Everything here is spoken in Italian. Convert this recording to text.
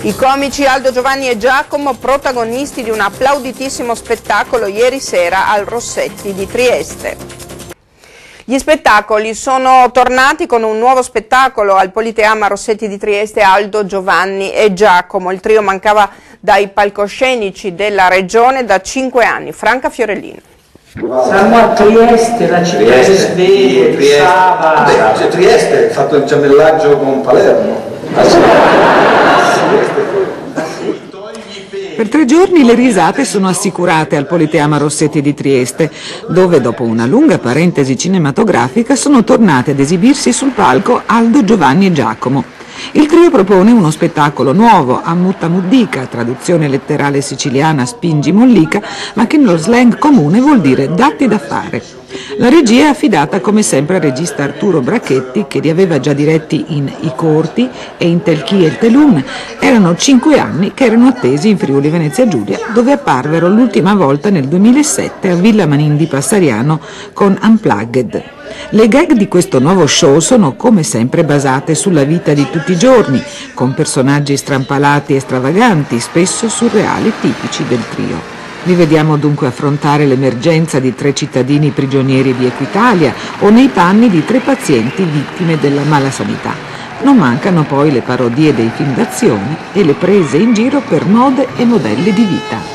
I comici Aldo, Giovanni e Giacomo, protagonisti di un applauditissimo spettacolo ieri sera al Rossetti di Trieste. Gli spettacoli sono tornati con un nuovo spettacolo al Politeama Rossetti di Trieste, Aldo, Giovanni e Giacomo. Il trio mancava dai palcoscenici della regione da 5 anni. Franca Fiorellino. Siamo a Trieste, la città che sveglia, di Saba. Vabbè, Trieste ha fatto il gemellaggio con Palermo. Per 3 giorni le risate sono assicurate al Politeama Rossetti di Trieste, dove dopo una lunga parentesi cinematografica sono tornate ad esibirsi sul palco Aldo, Giovanni e Giacomo. Il trio propone uno spettacolo nuovo, Ammutta Muddica, traduzione letterale siciliana Spingi Mollica, ma che nello slang comune vuol dire datti da fare. La regia è affidata come sempre al regista Arturo Brachetti, che li aveva già diretti in I Corti e in Telchi e il Telun. Erano 5 anni che erano attesi in Friuli Venezia Giulia, dove apparvero l'ultima volta nel 2007 a Villa Manin di Passariano con Unplugged. Le gag di questo nuovo show sono come sempre basate sulla vita di tutti i giorni, con personaggi strampalati e stravaganti, spesso surreali, tipici del trio. Li vediamo dunque affrontare l'emergenza di 3 cittadini prigionieri di Equitalia o nei panni di 3 pazienti vittime della malasanità. Non mancano poi le parodie dei film d'azione e le prese in giro per mode e modelli di vita.